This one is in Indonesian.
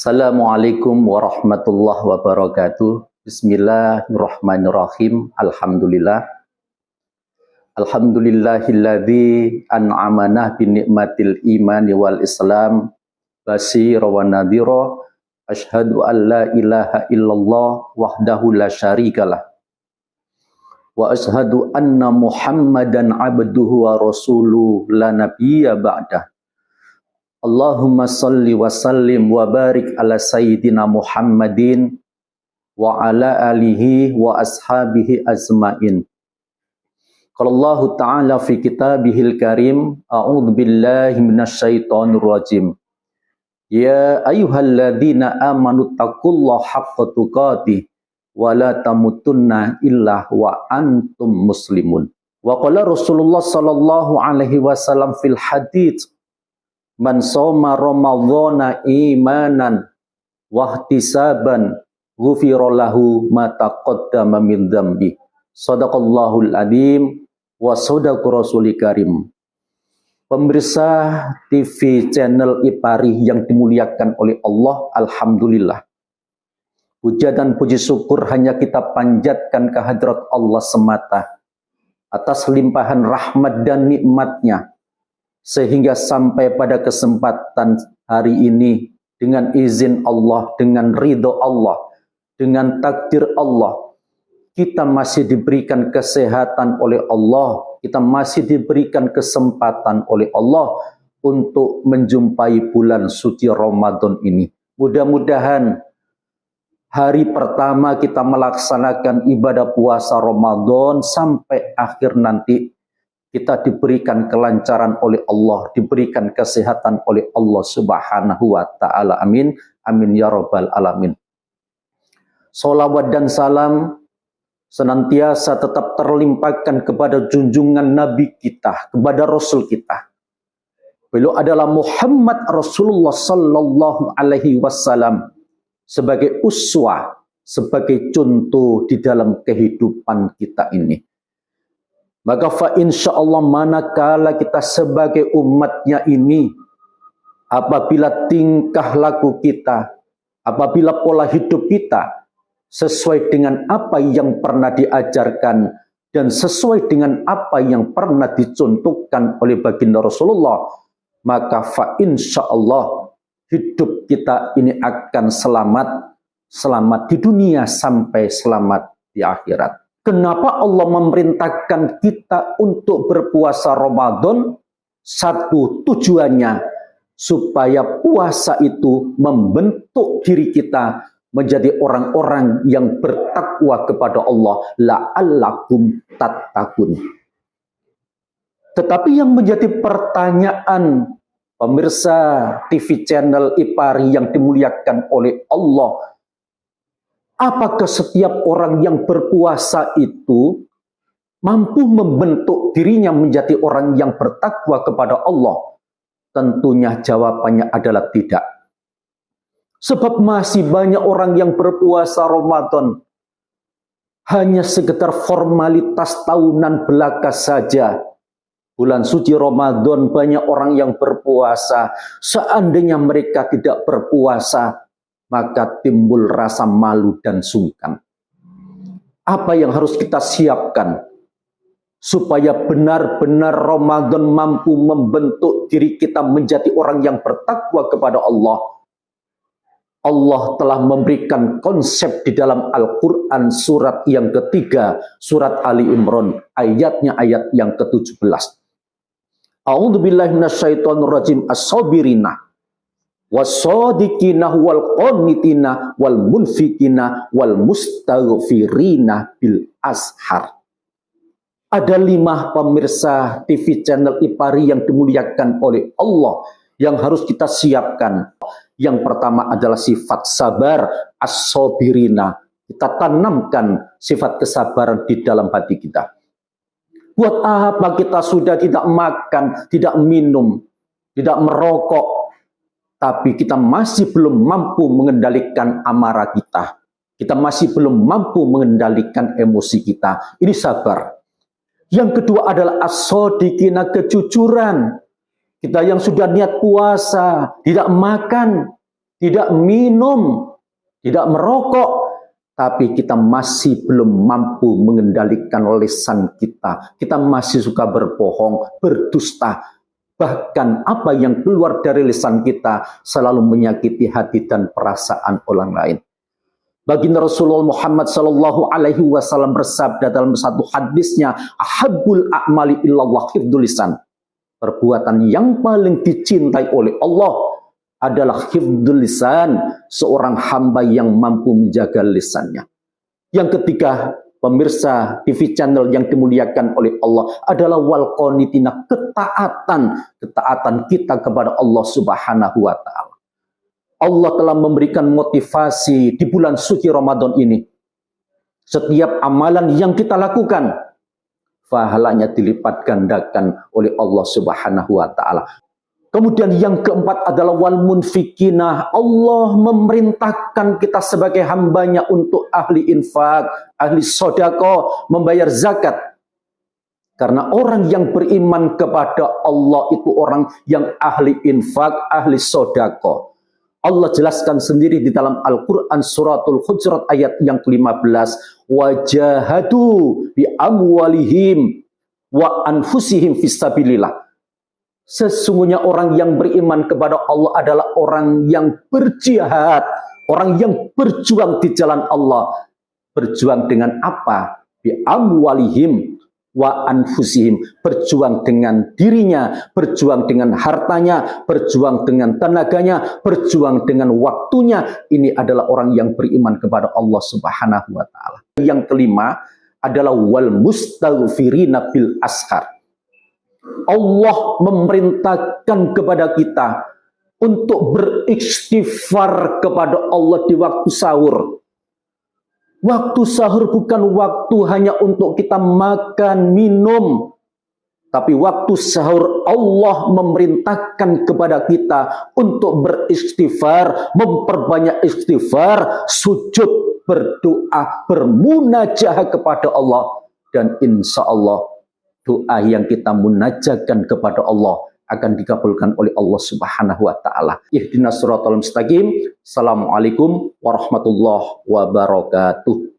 Assalamualaikum warahmatullahi wabarakatuh. Bismillahirrahmanirrahim. Alhamdulillahilladzi an'amana bi ni'matil imani wal islam basira wa nadhira. Asyhadu an la ilaha illallah wahdahu la syarikalah. Wa asyhadu anna Muhammadan abduhu wa rasuluhu la nabiyya ba'dah. Allahumma salli wa sallim wa barik ala sayyidina Muhammadin wa ala alihi wa ashabihi azmain. Qala Allah Ta'ala fi kitabihil karim, a'udzu billahi minasyaitonir rajim. Ya ayyuhalladzina amanu taqullaha haqqa tuqatih wa la tamutunna illa wa antum muslimun. Wa qala Rasulullah sallallahu alaihi wasallam fil hadits, man soma ramadhana imanan wahtisaban ghufira lahu ma taqaddama min dzambi. Shadaqallahul adzim wa shadaqa rasulil karim. Pemirsa TV channel Ipari yang dimuliakan oleh Allah, alhamdulillah. Puja dan puji syukur hanya kita panjatkan kehadrat Allah semata atas limpahan rahmat dan nikmatnya, sehingga sampai pada kesempatan hari ini dengan izin Allah, dengan ridho Allah, dengan takdir Allah, kita masih diberikan kesehatan oleh Allah, kita masih diberikan kesempatan oleh Allah untuk menjumpai bulan suci Ramadan ini. Mudah-mudahan hari pertama kita melaksanakan ibadah puasa Ramadan sampai akhir nanti kita diberikan kelancaran oleh Allah, diberikan kesehatan oleh Allah Subhanahu wa Ta'ala. Amin. Amin ya Rabbal Alamin. Salawat dan salam senantiasa tetap terlimpahkan kepada junjungan Nabi kita, kepada Rasul kita. Beliau adalah Muhammad Rasulullah sallallahu alaihi wasallam sebagai uswah, sebagai contoh di dalam kehidupan kita ini. Maka fa insyaallah manakala kita sebagai umatnya ini, apabila tingkah laku kita, apabila pola hidup kita sesuai dengan apa yang pernah diajarkan dan sesuai dengan apa yang pernah dicontohkan oleh baginda Rasulullah, maka fa insyaallah hidup kita ini akan selamat di dunia sampai selamat di akhirat. Kenapa Allah memerintahkan kita untuk berpuasa Ramadan? Satu tujuannya, supaya puasa itu membentuk diri kita menjadi orang-orang yang bertakwa kepada Allah. La'allakum tattaqun. Tetapi yang menjadi pertanyaan pemirsa TV channel Ipari yang dimuliakan oleh Allah, apakah setiap orang yang berpuasa itu mampu membentuk dirinya menjadi orang yang bertakwa kepada Allah? Tentunya jawabannya adalah tidak. Sebab masih banyak orang yang berpuasa Ramadan hanya sekedar formalitas tahunan belaka saja. Bulan suci Ramadan banyak orang yang berpuasa. Seandainya mereka tidak berpuasa, maka timbul rasa malu dan sungkan. Apa yang harus kita siapkan supaya benar-benar Ramadan mampu membentuk diri kita menjadi orang yang bertakwa kepada Allah? Allah telah memberikan konsep di dalam Al-Quran surat yang ketiga, surat Ali Imran, ayatnya ayat yang ke-17. A'udzu billahi minasyaitonir rajim. As-sabirina was-sadiqina wal qanitina wal munfikina wal mustaghfirina bil ashar. Ada 5 pemirsa TV channel Ipari yang dimuliakan oleh Allah yang harus kita siapkan. Yang pertama adalah sifat sabar, as-sabirina. Kita tanamkan sifat kesabaran di dalam hati kita. Buat apa kita sudah tidak makan, tidak minum, tidak merokok, tapi kita masih belum mampu mengendalikan amarah kita. Kita masih belum mampu mengendalikan emosi kita. Ini sabar. Yang kedua adalah as-sadiqina, kejujuran. Kita yang sudah niat puasa, tidak makan, tidak minum, tidak merokok, tapi kita masih belum mampu mengendalikan lisan kita. Kita masih suka berbohong, berdusta. Bahkan apa yang keluar dari lisan kita selalu menyakiti hati dan perasaan orang lain. Baginda Rasulullah Muhammad sallallahu alaihi wasallam bersabda dalam satu hadisnya, ahabbul a'mali illallah hifdzul lisan. Perbuatan yang paling dicintai oleh Allah adalah hifdzul lisan, seorang hamba yang mampu menjaga lisannya. Yang ketiga, pemirsa TV channel yang dimuliakan oleh Allah, adalah wal qanitina, ketaatan kita kepada Allah Subhanahu wa taala. Allah telah memberikan motivasi di bulan suci Ramadan ini. Setiap amalan yang kita lakukan, pahalanya dilipat gandakan oleh Allah Subhanahu wa taala. Kemudian yang keempat adalah wal munfikina. Allah memerintahkan kita sebagai hambanya untuk ahli infak, ahli sedekah, membayar zakat. Karena orang yang beriman kepada Allah itu orang yang ahli infak, ahli sedekah. Allah jelaskan sendiri di dalam Al-Quran suratul Hujurat ayat yang ke-15. Wajahadu bi amwalihim wa anfusihim fisabilillah. Sesungguhnya orang yang beriman kepada Allah adalah orang yang berjihad, orang yang berjuang di jalan Allah. Berjuang dengan apa? Bi amwalihim wa anfusihim, berjuang dengan dirinya, berjuang dengan hartanya, berjuang dengan tenaganya, berjuang dengan waktunya. Ini adalah orang yang beriman kepada Allah Subhanahu wa taala. Yang kelima adalah wal mustaghfirina bil ashar. Allah memerintahkan kepada kita untuk beristighfar kepada Allah di waktu sahur. Waktu sahur bukan waktu hanya untuk kita makan, minum. Tapi waktu sahur Allah memerintahkan kepada kita untuk beristighfar, memperbanyak istighfar, sujud, berdoa, bermunajah kepada Allah. Dan insya Allah doa yang kita munajahkan kepada Allah akan dikabulkan oleh Allah Subhanahu wa taala. Ihdinas siratal mustaqim. Assalamualaikum warahmatullahi wabarakatuh.